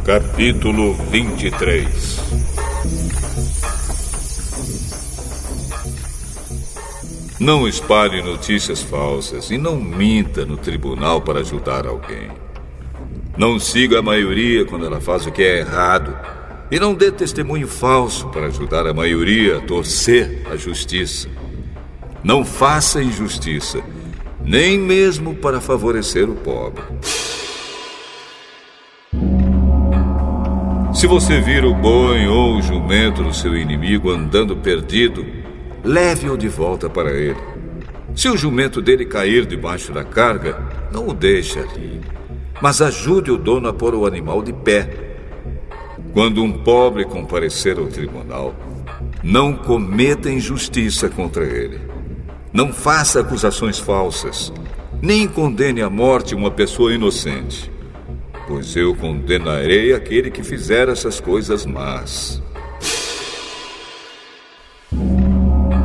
Capítulo 23. Não espalhe notícias falsas e não minta no tribunal para ajudar alguém. Não siga a maioria quando ela faz o que é errado e não dê testemunho falso para ajudar a maioria a torcer a justiça. Não faça injustiça, nem mesmo para favorecer o pobre. Se você vir o boi ou o jumento do seu inimigo andando perdido, leve-o de volta para ele. Se o jumento dele cair debaixo da carga, não o deixe ali, mas ajude o dono a pôr o animal de pé. Quando um pobre comparecer ao tribunal, não cometa injustiça contra ele. Não faça acusações falsas, nem condene à morte uma pessoa inocente, pois eu condenarei aquele que fizer essas coisas más.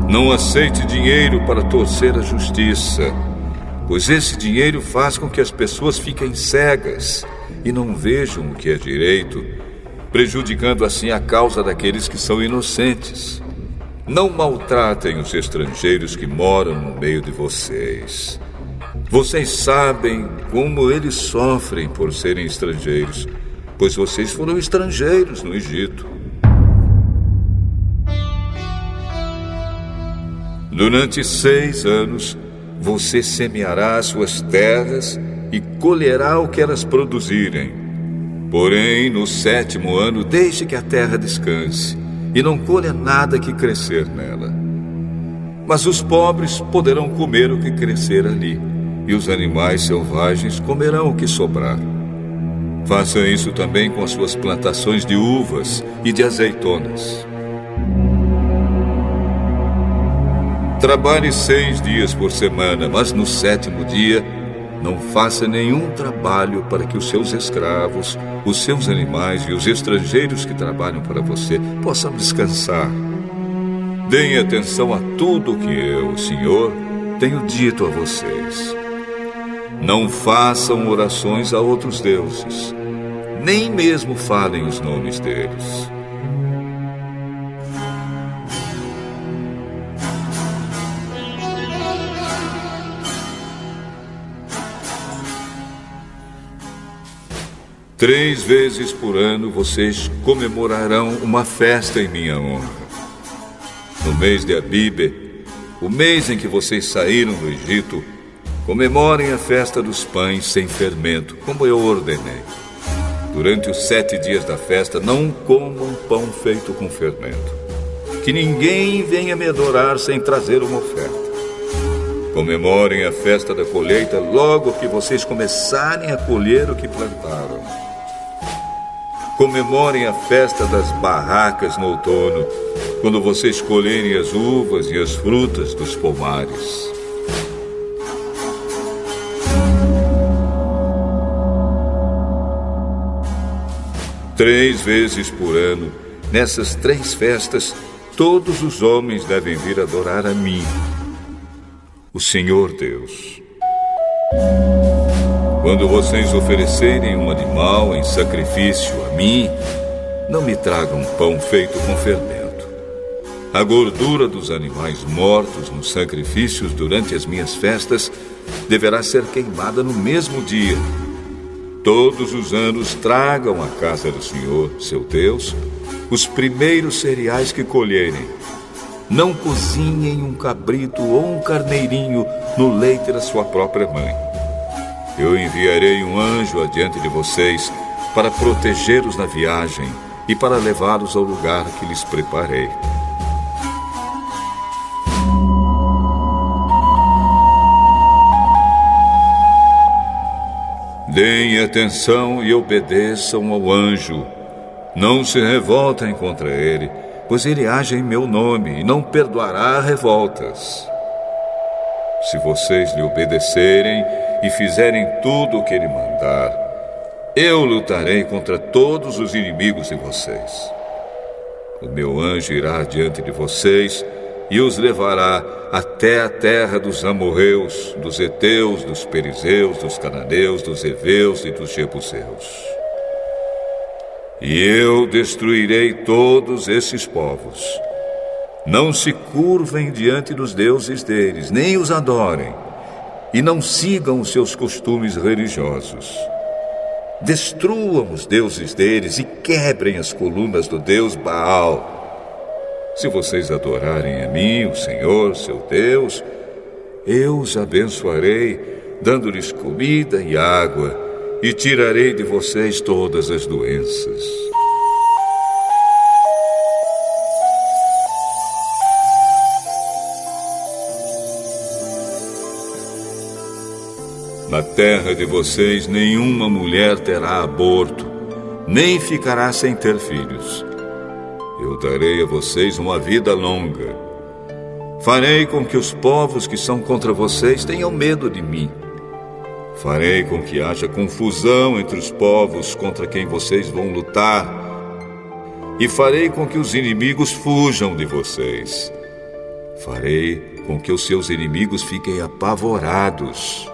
Não aceite dinheiro para torcer a justiça, pois esse dinheiro faz com que as pessoas fiquem cegas e não vejam o que é direito, prejudicando assim a causa daqueles que são inocentes. Não maltratem os estrangeiros que moram no meio de vocês. Vocês sabem como eles sofrem por serem estrangeiros, pois vocês foram estrangeiros no Egito. Durante 6 anos, você semeará as suas terras e colherá o que elas produzirem. Porém, no 7º ano, deixe que a terra descanse e não colha nada que crescer nela. Mas os pobres poderão comer o que crescer ali, e os animais selvagens comerão o que sobrar. Faça isso também com as suas plantações de uvas e de azeitonas. Trabalhe 6 dias por semana, mas no 7º dia, não faça nenhum trabalho para que os seus escravos, os seus animais e os estrangeiros que trabalham para você possam descansar. Deem atenção a tudo que eu, o Senhor, tenho dito a vocês. Não façam orações a outros deuses, nem mesmo falem os nomes deles. Três vezes por ano vocês comemorarão uma festa em minha honra. No mês de Abíbe, o mês em que vocês saíram do Egito, comemorem a festa dos pães sem fermento, como eu ordenei. Durante os 7 dias da festa, não comam pão feito com fermento. Que ninguém venha me adorar sem trazer uma oferta. Comemorem a festa da colheita logo que vocês começarem a colher o que plantaram. Comemorem a festa das barracas no outono, quando vocês colherem as uvas e as frutas dos pomares. Três vezes por ano, nessas 3 festas, todos os homens devem vir adorar a mim, o Senhor Deus. Quando vocês oferecerem um animal em sacrifício a mim, não me tragam pão feito com fermento. A gordura dos animais mortos nos sacrifícios durante as minhas festas deverá ser queimada no mesmo dia. Todos os anos tragam à casa do Senhor, seu Deus, os primeiros cereais que colherem. Não cozinhem um cabrito ou um carneirinho no leite da sua própria mãe. Eu enviarei um anjo adiante de vocês para protegê-los na viagem e para levá-los ao lugar que lhes preparei. Deem atenção e obedeçam ao anjo. Não se revoltem contra ele, pois ele age em meu nome e não perdoará revoltas. Se vocês lhe obedecerem e fizerem tudo o que ele mandar, eu lutarei contra todos os inimigos de vocês. O meu anjo irá adiante de vocês e os levará até a terra dos amorreus, dos heteus, dos perizeus, dos cananeus, dos heveus e dos jebuseus. e eu destruirei todos esses povos. Não se curvem diante dos deuses deles, nem os adorem, e não sigam os seus costumes religiosos. Destruam os deuses deles e quebrem as colunas do deus Baal. Se vocês adorarem a mim, o Senhor, seu Deus, eu os abençoarei, dando-lhes comida e água, e tirarei de vocês todas as doenças. Na terra de vocês, nenhuma mulher terá aborto, nem ficará sem ter filhos. Eu darei a vocês uma vida longa. Farei com que os povos que são contra vocês tenham medo de mim. Farei com que haja confusão entre os povos contra quem vocês vão lutar. E farei com que os inimigos fujam de vocês. Farei com que os seus inimigos fiquem apavorados.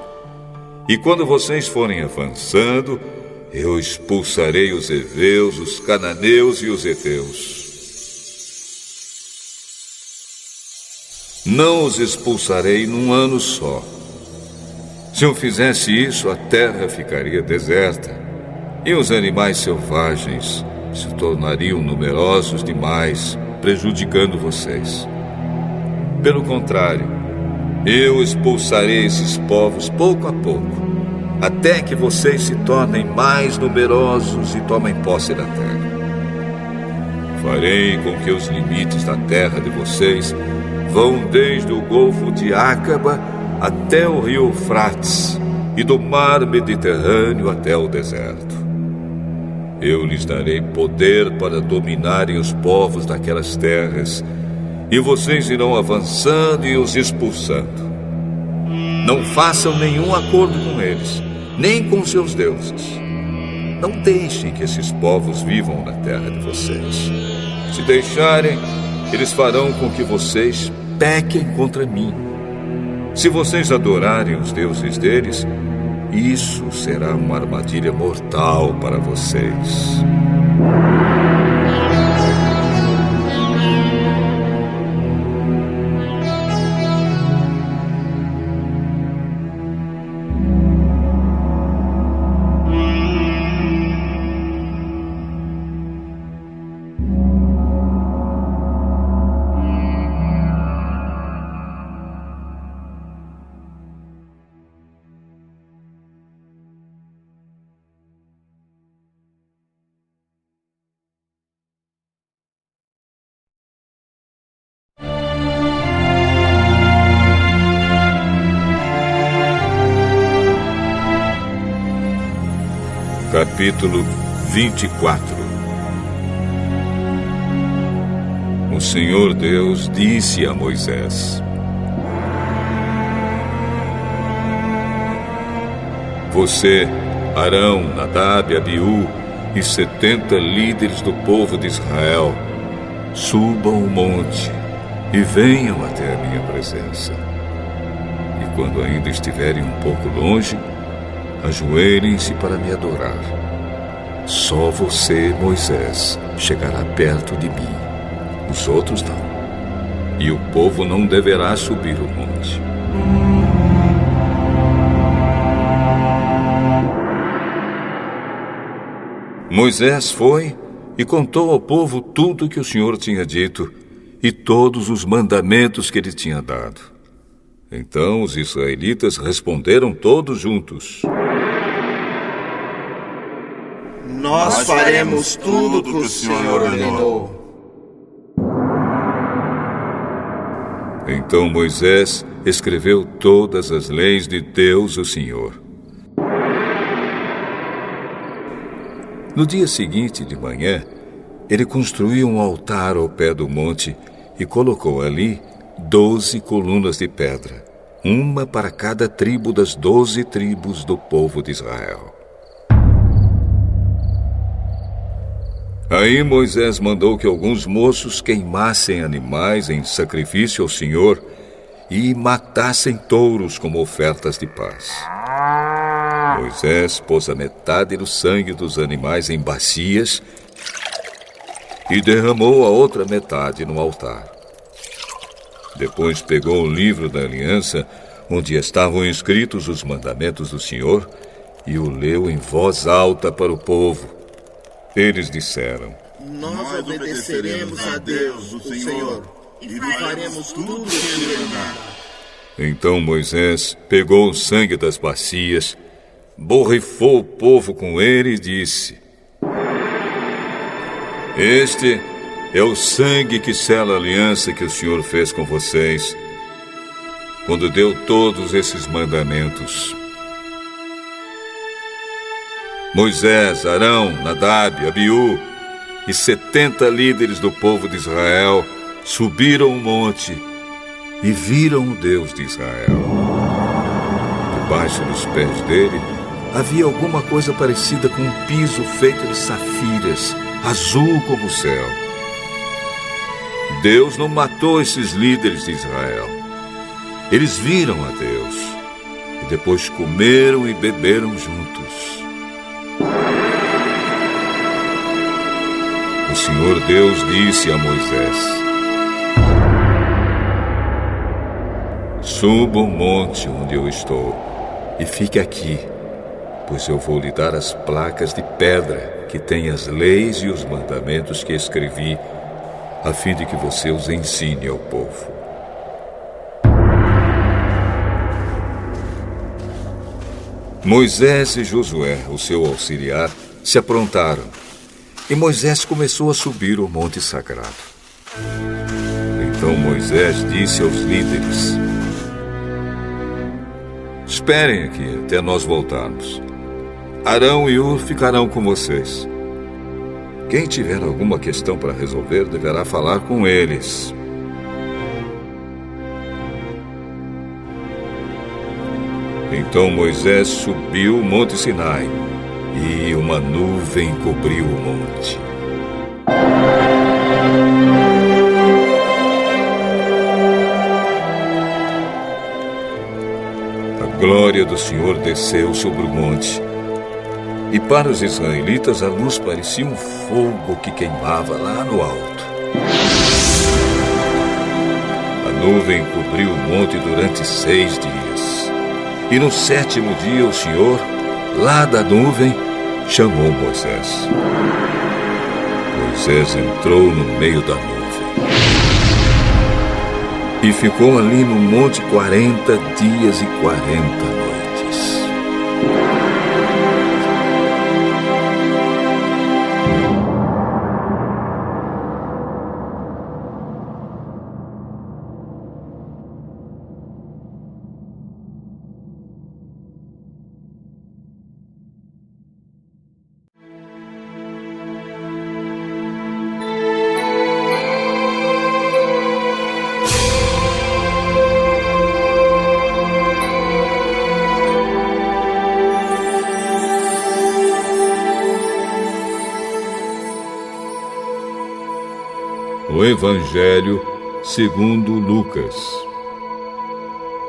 E quando vocês forem avançando, eu expulsarei os heveus, os cananeus e os heteus. Não os expulsarei num ano só. Se eu fizesse isso, a terra ficaria deserta, e os animais selvagens se tornariam numerosos demais, prejudicando vocês. Pelo contrário, eu expulsarei esses povos pouco a pouco, até que vocês se tornem mais numerosos e tomem posse da terra. Farei com que os limites da terra de vocês vão desde o Golfo de Ácaba até o rio Eufrates e do mar Mediterrâneo até o deserto. Eu lhes darei poder para dominarem os povos daquelas terras, e vocês irão avançando e os expulsando. Não façam nenhum acordo com eles, nem com seus deuses. Não deixem que esses povos vivam na terra de vocês. Se deixarem, eles farão com que vocês pequem contra mim. Se vocês adorarem os deuses deles, isso será uma armadilha mortal para vocês. Capítulo 24. O Senhor Deus disse a Moisés: Você, Arão, Nadab, Abiú e 70 líderes do povo de Israel, subam o monte e venham até a minha presença. E quando ainda estiverem um pouco longe, ajoelhem-se para me adorar. Só você, Moisés, chegará perto de mim. Os outros não. E o povo não deverá subir o monte. Moisés foi e contou ao povo tudo o que o Senhor tinha dito e todos os mandamentos que ele tinha dado. Então os israelitas responderam todos juntos: Nós faremos tudo o que o Senhor ordenou. Então Moisés escreveu todas as leis de Deus, o Senhor. No dia seguinte de manhã, ele construiu um altar ao pé do monte e colocou ali 12 colunas de pedra, uma para cada tribo das 12 tribos do povo de Israel. Aí Moisés mandou que alguns moços queimassem animais em sacrifício ao Senhor e matassem touros como ofertas de paz. Moisés pôs a metade do sangue dos animais em bacias e derramou a outra metade no altar. Depois pegou o livro da aliança, onde estavam escritos os mandamentos do Senhor, e o leu em voz alta para o povo. Eles disseram: Nós obedeceremos a Deus, o Senhor, e faremos tudo o que Ele mandar. Então Moisés pegou o sangue das bacias, borrifou o povo com ele e disse: Este é o sangue que sela a aliança que o Senhor fez com vocês, quando deu todos esses mandamentos. Moisés, Arão, Nadab, Abiú e 70 líderes do povo de Israel subiram o monte e viram o Deus de Israel. Debaixo dos pés dele havia alguma coisa parecida com um piso feito de safiras, azul como o céu. Deus não matou esses líderes de Israel. Eles viram a Deus e depois comeram e beberam juntos. O Senhor Deus disse a Moisés: Suba o monte onde eu estou e fique aqui, pois eu vou lhe dar as placas de pedra que têm as leis e os mandamentos que escrevi, a fim de que você os ensine ao povo. Moisés e Josué, o seu auxiliar, se aprontaram, e Moisés começou a subir o monte sagrado. Então Moisés disse aos líderes: Esperem aqui até nós voltarmos. Arão e Hur ficarão com vocês. Quem tiver alguma questão para resolver deverá falar com eles. Então Moisés subiu o monte Sinai e uma nuvem cobriu o monte. A glória do Senhor desceu sobre o monte. E para os israelitas a luz parecia um fogo que queimava lá no alto. A nuvem cobriu o monte durante 6 dias. E no 7º dia o Senhor, lá da nuvem, chamou Moisés. Moisés entrou no meio da nuvem e ficou ali no monte 40 dias e 40 noites. O Evangelho segundo Lucas,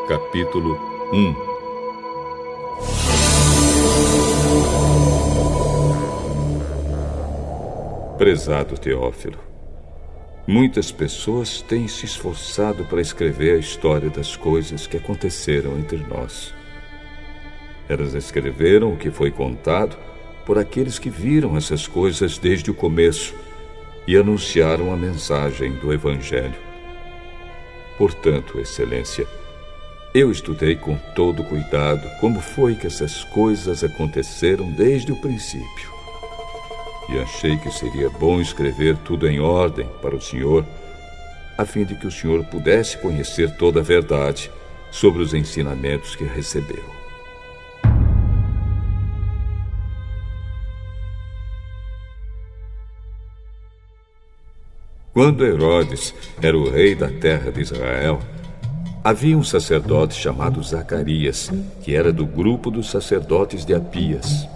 capítulo 1. Prezado Teófilo, muitas pessoas têm se esforçado para escrever a história das coisas que aconteceram entre nós. Elas escreveram o que foi contado por aqueles que viram essas coisas desde o começo e anunciaram a mensagem do Evangelho. Portanto, Excelência, eu estudei com todo cuidado como foi que essas coisas aconteceram desde o princípio. E achei que seria bom escrever tudo em ordem para o Senhor, a fim de que o Senhor pudesse conhecer toda a verdade sobre os ensinamentos que recebeu. Quando Herodes era o rei da terra de Israel, havia um sacerdote chamado Zacarias, que era do grupo dos sacerdotes de Abias.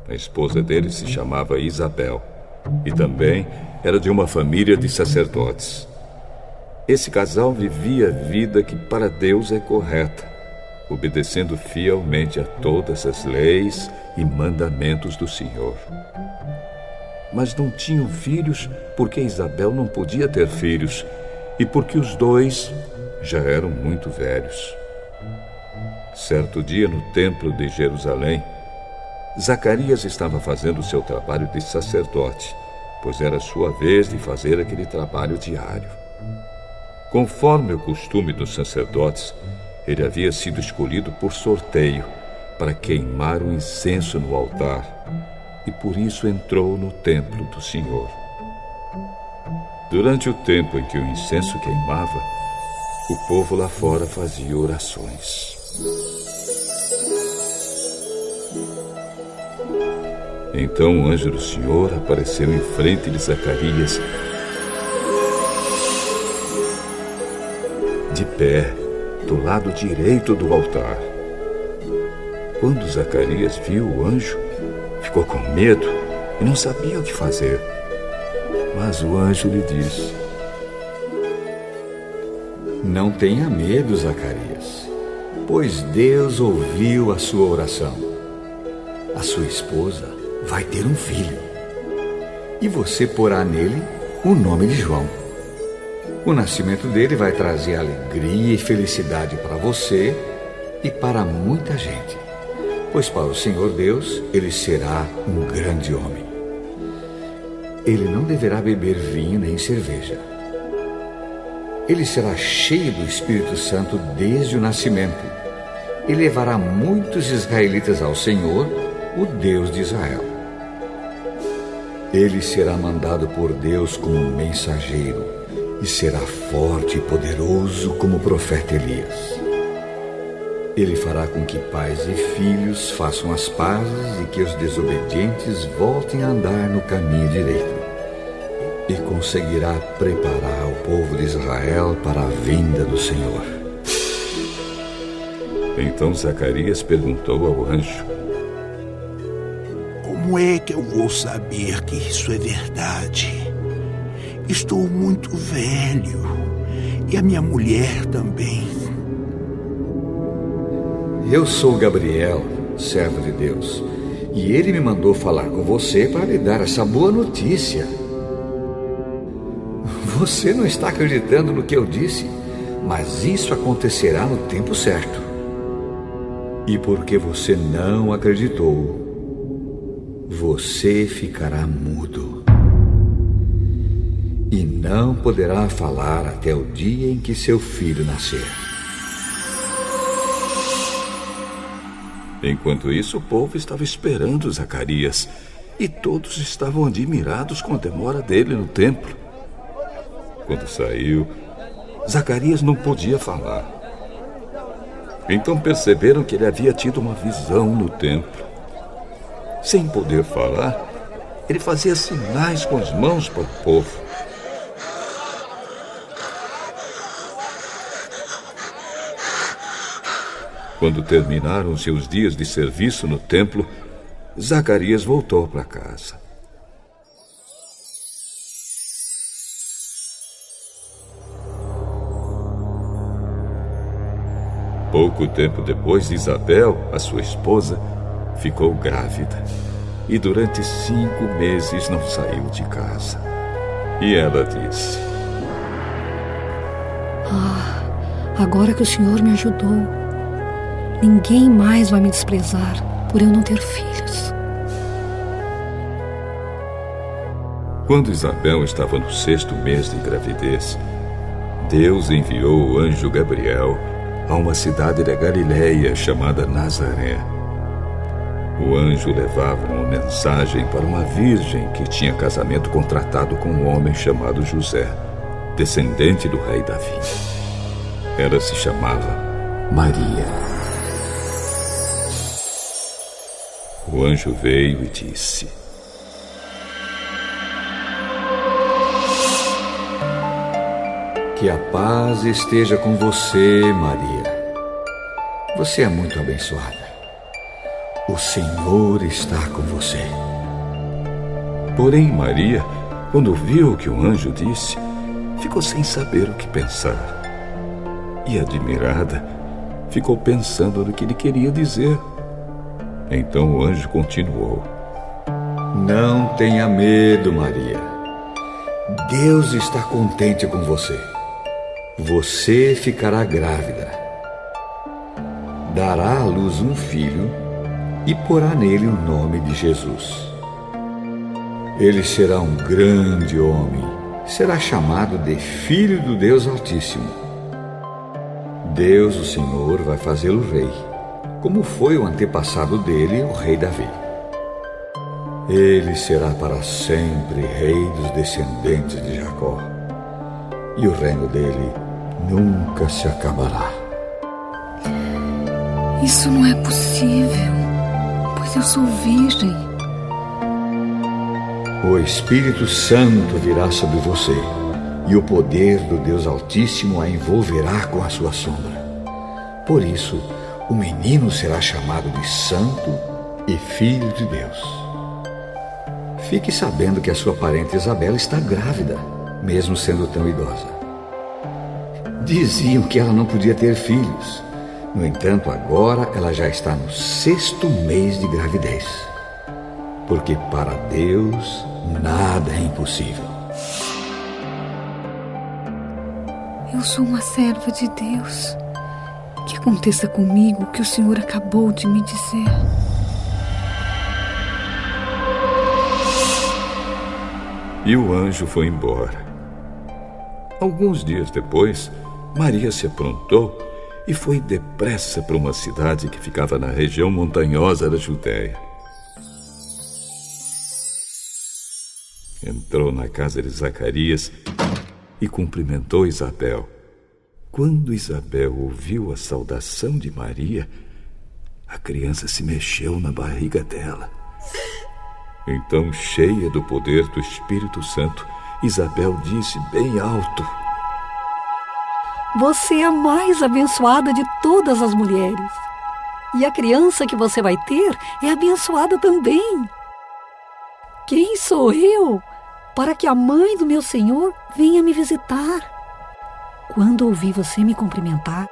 A esposa dele se chamava Isabel, e também era de uma família de sacerdotes. Esse casal vivia a vida que para Deus é correta, obedecendo fielmente a todas as leis e mandamentos do Senhor. mas não tinham filhos porque Isabel não podia ter filhos e porque os dois já eram muito velhos. Certo dia, no templo de Jerusalém, Zacarias estava fazendo seu trabalho de sacerdote, pois era sua vez de fazer aquele trabalho diário. Conforme o costume dos sacerdotes, ele havia sido escolhido por sorteio para queimar o incenso no altar e por isso entrou no templo do Senhor. Durante o tempo em que o incenso queimava, o povo lá fora fazia orações. Então o anjo do Senhor apareceu em frente de Zacarias, de pé, do lado direito do altar. Quando Zacarias viu o anjo, ficou com medo e não sabia o que fazer. Mas o anjo lhe disse: Não tenha medo, Zacarias, pois Deus ouviu a sua oração. A sua esposa vai ter um filho, e você porá nele o nome de João. O nascimento dele vai trazer alegria e felicidade para você e para muita gente, pois para o Senhor Deus ele será um grande homem. Ele não deverá beber vinho nem cerveja. Ele será cheio do Espírito Santo desde o nascimento e levará muitos israelitas ao Senhor, o Deus de Israel. Ele será mandado por Deus como um mensageiro e será forte e poderoso como o profeta Elias. Ele fará com que pais e filhos façam as pazes e que os desobedientes voltem a andar no caminho direito. E conseguirá preparar o povo de Israel para a vinda do Senhor. Então Zacarias perguntou ao anjo: Como é que eu vou saber que isso é verdade? Estou muito velho e a minha mulher também. Eu sou Gabriel, servo de Deus, e ele me mandou falar com você para lhe dar essa boa notícia. Você não está acreditando no que eu disse, mas isso acontecerá no tempo certo. E porque você não acreditou, você ficará mudo e não poderá falar até o dia em que seu filho nascer. Enquanto isso, o povo estava esperando Zacarias e todos estavam admirados com a demora dele no templo. Quando saiu, Zacarias não podia falar. Então perceberam que ele havia tido uma visão no templo. Sem poder falar, ele fazia sinais com as mãos para o povo. Quando terminaram seus dias de serviço no templo, Zacarias voltou para casa. Pouco tempo depois, Isabel, a sua esposa, ficou grávida e durante 5 meses não saiu de casa. E ela disse: Agora que o Senhor me ajudou, ninguém mais vai me desprezar por eu não ter filhos. Quando Isabel estava no 6º mês de gravidez, Deus enviou o anjo Gabriel a uma cidade da Galileia chamada Nazaré. O anjo levava uma mensagem para uma virgem que tinha casamento contratado com um homem chamado José, descendente do rei Davi. Ela se chamava Maria. O anjo veio e disse: Que a paz esteja com você, Maria. Você é muito abençoada. O Senhor está com você. Porém, Maria, quando viu o que o anjo disse, ficou sem saber o que pensar. E, admirada, ficou pensando no que ele queria dizer. Então o anjo continuou: Não tenha medo, Maria. Deus está contente com você. Você ficará grávida. Dará à luz um filho e porá nele o nome de Jesus. Ele será um grande homem. Será chamado de Filho do Deus Altíssimo. Deus, o Senhor, vai fazê-lo rei, como foi o antepassado dele, o rei Davi. Ele será para sempre rei dos descendentes de Jacó, e o reino dele nunca se acabará. Isso não é possível, pois eu sou virgem. O Espírito Santo virá sobre você, e o poder do Deus Altíssimo a envolverá com a sua sombra. Por isso, o menino será chamado de Santo e Filho de Deus. Fique sabendo que a sua parente Isabel está grávida, mesmo sendo tão idosa. Diziam que ela não podia ter filhos. No entanto, agora ela já está no 6º mês de gravidez. Porque para Deus nada é impossível. Eu sou uma serva de Deus. Que aconteça comigo o que o Senhor acabou de me dizer. E o anjo foi embora. Alguns dias depois, Maria se aprontou e foi depressa para uma cidade que ficava na região montanhosa da Judéia. Entrou na casa de Zacarias e cumprimentou Isabel. Quando Isabel ouviu a saudação de Maria, a criança se mexeu na barriga dela. Então, cheia do poder do Espírito Santo, Isabel disse bem alto: Você é a mais abençoada de todas as mulheres. E a criança que você vai ter é abençoada também. Quem sou eu para que a mãe do meu Senhor venha me visitar? Quando ouvi você me cumprimentar,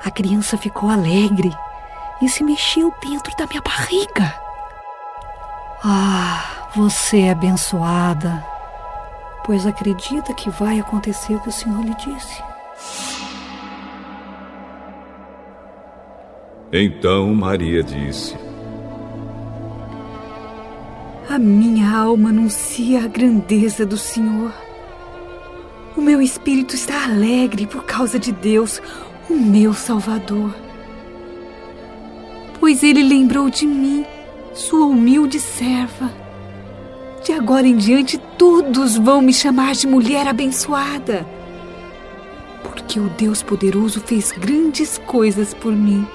a criança ficou alegre e se mexeu dentro da minha barriga. Ah, você é abençoada, pois acredita que vai acontecer o que o Senhor lhe disse. Então Maria disse: A minha alma anuncia a grandeza do Senhor. O meu espírito está alegre por causa de Deus, o meu Salvador. Pois Ele lembrou de mim, sua humilde serva. De agora em diante, todos vão me chamar de mulher abençoada, porque o Deus poderoso fez grandes coisas por mim.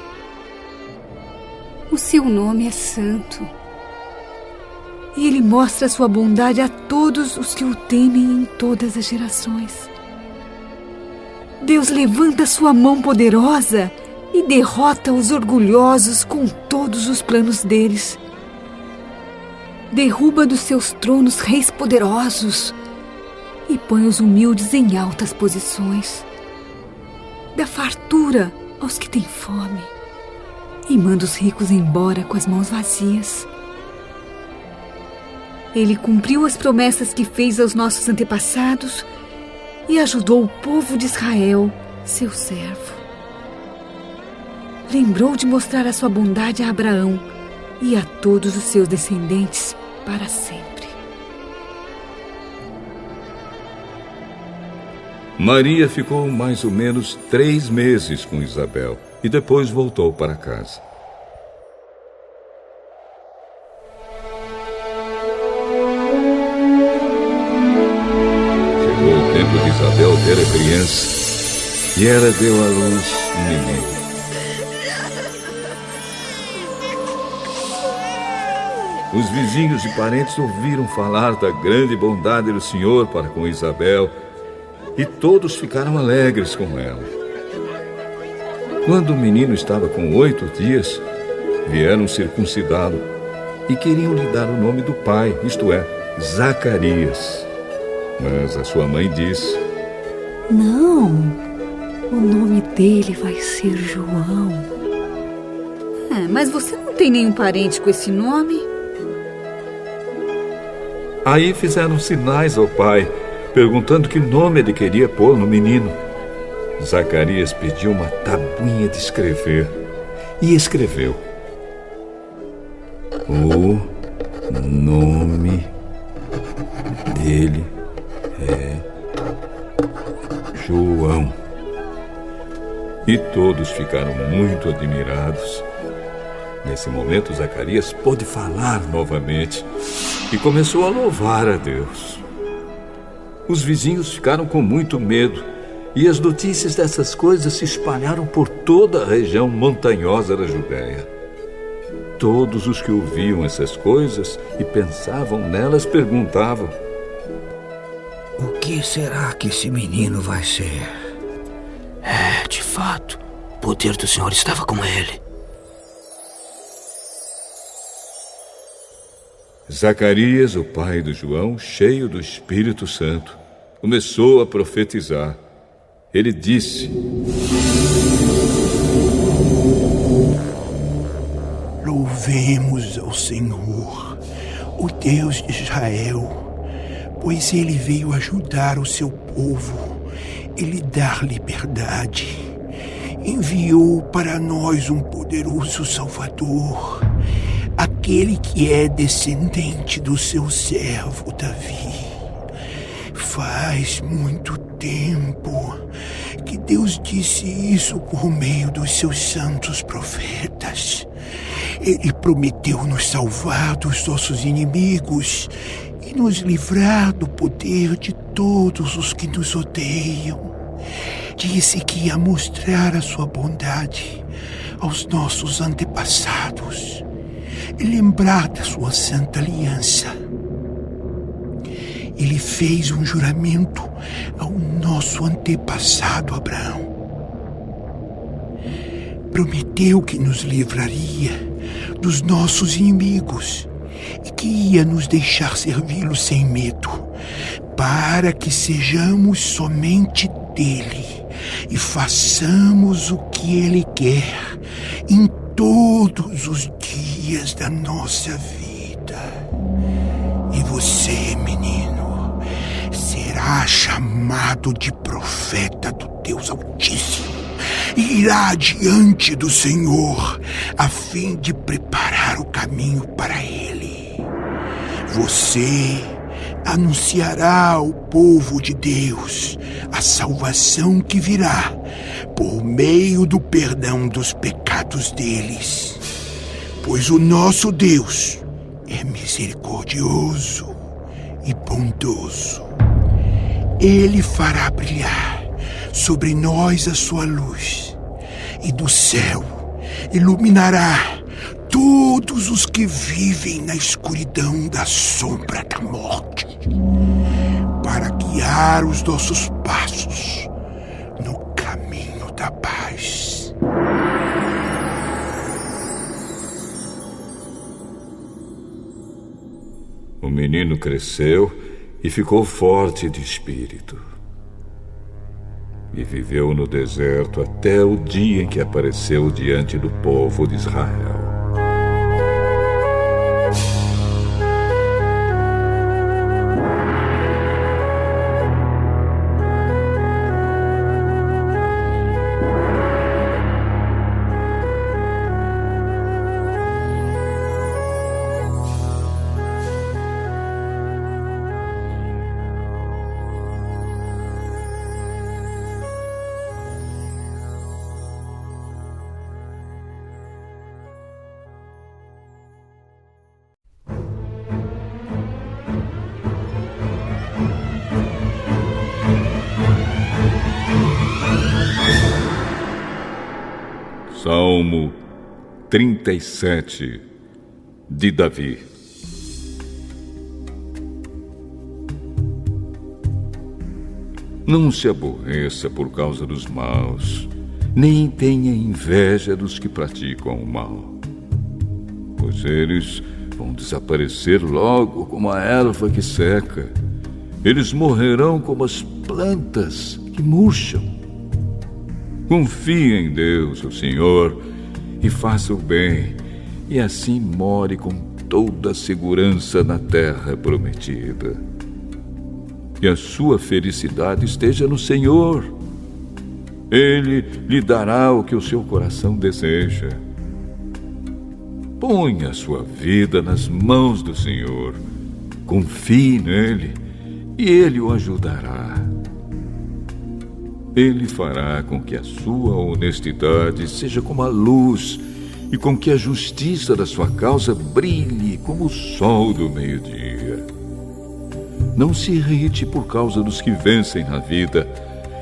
O seu nome é santo. E Ele mostra sua bondade a todos os que o temem em todas as gerações. Deus levanta sua mão poderosa e derrota os orgulhosos com todos os planos deles. Derruba dos seus tronos reis poderosos e põe os humildes em altas posições. Dá fartura aos que têm fome e manda os ricos embora com as mãos vazias. Ele cumpriu as promessas que fez aos nossos antepassados e ajudou o povo de Israel, seu servo. Lembrou de mostrar a sua bondade a Abraão e a todos os seus descendentes para sempre. Maria ficou mais ou menos 3 meses com Isabel e depois voltou para casa. Chegou o tempo de Isabel ter a criança e ela deu à luz um menino. Os vizinhos e parentes ouviram falar da grande bondade do Senhor para com Isabel e todos ficaram alegres com ela. Quando o menino estava com 8 dias, vieram circuncidá-lo e queriam lhe dar o nome do pai, isto é, Zacarias. Mas a sua mãe disse: Não, o nome dele vai ser João. Mas você não tem nenhum parente com esse nome? Aí fizeram sinais ao pai, perguntando que nome ele queria pôr no menino. Zacarias pediu uma tabuinha de escrever e escreveu: o nome dele é João. E todos ficaram muito admirados. Nesse momento, Zacarias pôde falar novamente e começou a louvar a Deus. Os vizinhos ficaram com muito medo e as notícias dessas coisas se espalharam por toda a região montanhosa da Judéia. Todos os que ouviam essas coisas e pensavam nelas perguntavam: o que será que esse menino vai ser? De fato, o poder do Senhor estava com ele. Zacarias, o pai do João, cheio do Espírito Santo, começou a profetizar. Ele disse: louvemos ao Senhor, o Deus de Israel, pois Ele veio ajudar o seu povo e lhe dar liberdade. Enviou para nós um poderoso Salvador, aquele que é descendente do seu servo Davi. Faz muito tempo que Deus disse isso por meio dos seus santos profetas. Ele prometeu nos salvar dos nossos inimigos e nos livrar do poder de todos os que nos odeiam. Disse que ia mostrar a sua bondade aos nossos antepassados e lembrar da sua santa aliança. Ele fez um juramento ao nosso antepassado Abraão. Prometeu que nos livraria dos nossos inimigos e que ia nos deixar servi-lo sem medo, para que sejamos somente dele e façamos o que ele quer em todos os dias da nossa vida. E você, menino, será chamado de profeta do Deus Altíssimo e irá diante do Senhor a fim de preparar o caminho para ele. Você anunciará ao povo de Deus a salvação que virá por meio do perdão dos pecados deles, pois o nosso Deus é misericordioso e bondoso. Ele fará brilhar sobre nós a sua luz, e do céu iluminará todos os que vivem na escuridão da sombra da morte, para guiar os nossos passos no caminho da paz. O menino cresceu e ficou forte de espírito. E viveu no deserto até o dia em que apareceu diante do povo de Israel. Salmo 37 de Davi. Não se aborreça por causa dos maus, nem tenha inveja dos que praticam o mal, pois eles vão desaparecer logo como a erva que seca. Eles morrerão como as plantas que murcham. Confie em Deus, o Senhor, e faça o bem, e assim more com toda a segurança na terra prometida. Que a sua felicidade esteja no Senhor. Ele lhe dará o que o seu coração deseja. Ponha a sua vida nas mãos do Senhor. Confie nele e ele o ajudará. Ele fará com que a sua honestidade seja como a luz e com que a justiça da sua causa brilhe como o sol do meio-dia. Não se irrite por causa dos que vencem na vida,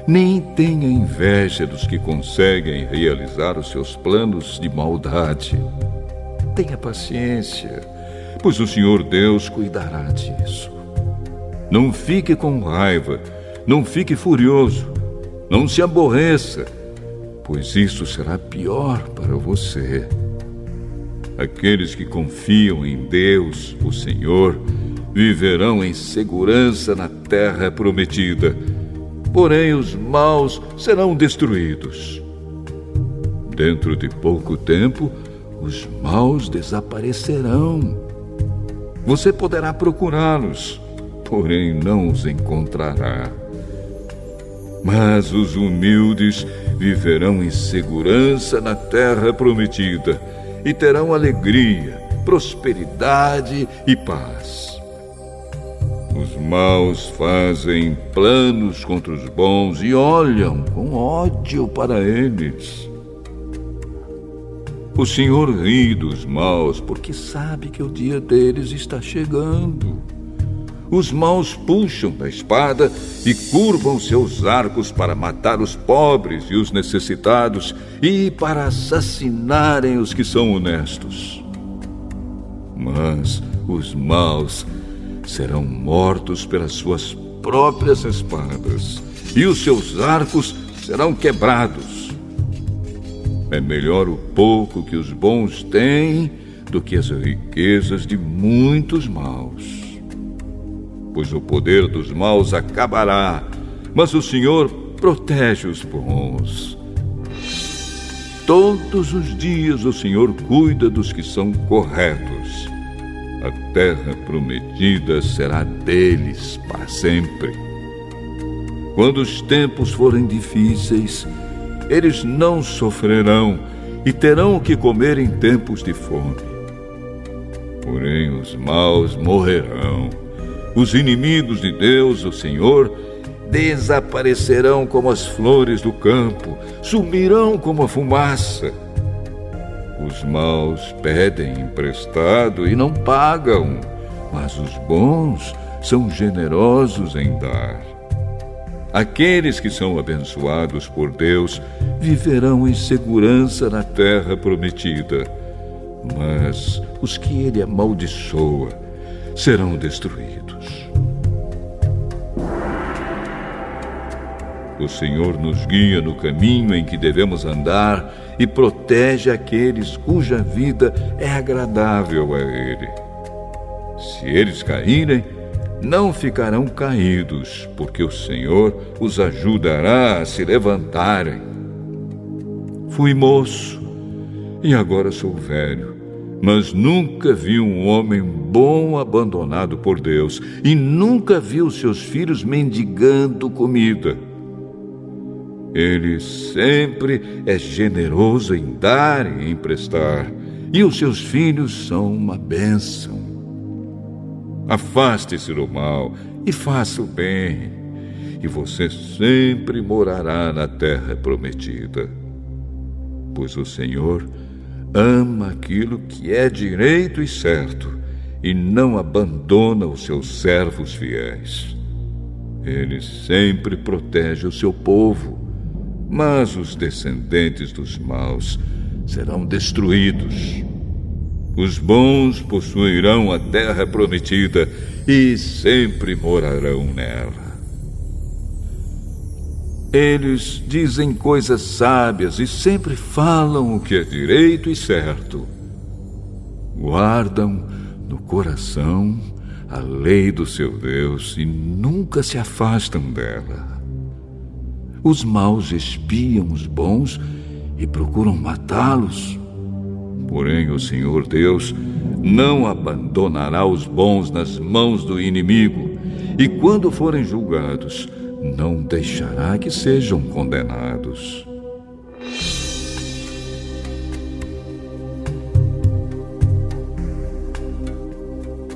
nem tenha inveja dos que conseguem realizar os seus planos de maldade. Tenha paciência, pois o Senhor Deus cuidará disso. Não fique com raiva, não fique furioso, não se aborreça, pois isso será pior para você. Aqueles que confiam em Deus, o Senhor, viverão em segurança na terra prometida, porém os maus serão destruídos. Dentro de pouco tempo, os maus desaparecerão. Você poderá procurá-los, porém não os encontrará. Mas os humildes viverão em segurança na terra prometida e terão alegria, prosperidade e paz. Os maus fazem planos contra os bons e olham com ódio para eles. O Senhor ri dos maus porque sabe que o dia deles está chegando. Os maus puxam da espada e curvam seus arcos para matar os pobres e os necessitados e para assassinarem os que são honestos. Mas os maus serão mortos pelas suas próprias espadas e os seus arcos serão quebrados. É melhor o pouco que os bons têm do que as riquezas de muitos maus. Pois o poder dos maus acabará, mas o Senhor protege os bons. Todos os dias o Senhor cuida dos que são corretos. A terra prometida será deles para sempre. Quando os tempos forem difíceis, eles não sofrerão e terão o que comer em tempos de fome. Porém, os maus morrerão. Os inimigos de Deus, o Senhor, desaparecerão como as flores do campo, sumirão como a fumaça. Os maus pedem emprestado e não pagam, mas os bons são generosos em dar. Aqueles que são abençoados por Deus viverão em segurança na terra prometida, mas os que ele amaldiçoa serão destruídos. O Senhor nos guia no caminho em que devemos andar e protege aqueles cuja vida é agradável a Ele. Se eles caírem, não ficarão caídos, porque o Senhor os ajudará a se levantarem. Fui moço e agora sou velho, mas nunca vi um homem bom abandonado por Deus e nunca vi os seus filhos mendigando comida. Ele sempre é generoso em dar e emprestar, e os seus filhos são uma bênção. Afaste-se do mal e faça o bem, e você sempre morará na terra prometida. Pois o Senhor ama aquilo que é direito e certo, e não abandona os seus servos fiéis. Ele sempre protege o seu povo, mas os descendentes dos maus serão destruídos. Os bons possuirão a terra prometida e sempre morarão nela. Eles dizem coisas sábias e sempre falam o que é direito e certo. Guardam no coração a lei do seu Deus e nunca se afastam dela. Os maus espiam os bons e procuram matá-los. Porém, o Senhor Deus não abandonará os bons nas mãos do inimigo, e quando forem julgados, não deixará que sejam condenados.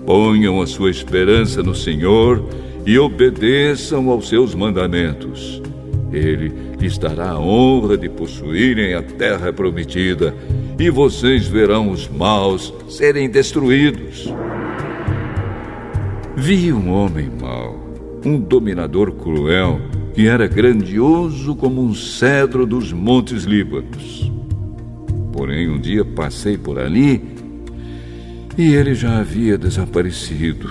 Ponham a sua esperança no Senhor e obedeçam aos seus mandamentos. Ele lhes dará a honra de possuírem a terra prometida, e vocês verão os maus serem destruídos. Vi um homem mau, um dominador cruel, que era grandioso como um cedro dos montes Líbanos. Porém, um dia passei por ali e ele já havia desaparecido.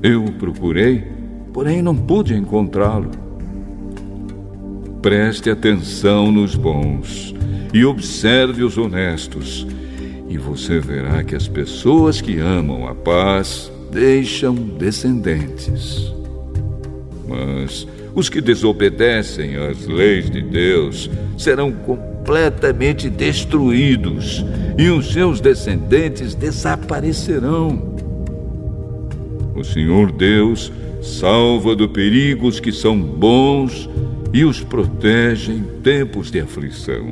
Eu o procurei, porém não pude encontrá-lo. Preste atenção nos bons e observe os honestos, e você verá que as pessoas que amam a paz deixam descendentes. Mas os que desobedecem às leis de Deus serão completamente destruídos, e os seus descendentes desaparecerão. O Senhor Deus salva do perigo os que são bons e os protege em tempos de aflição.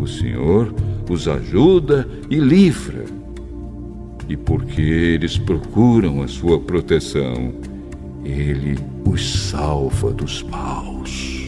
O Senhor os ajuda e livra. E porque eles procuram a sua proteção, Ele os salva dos maus.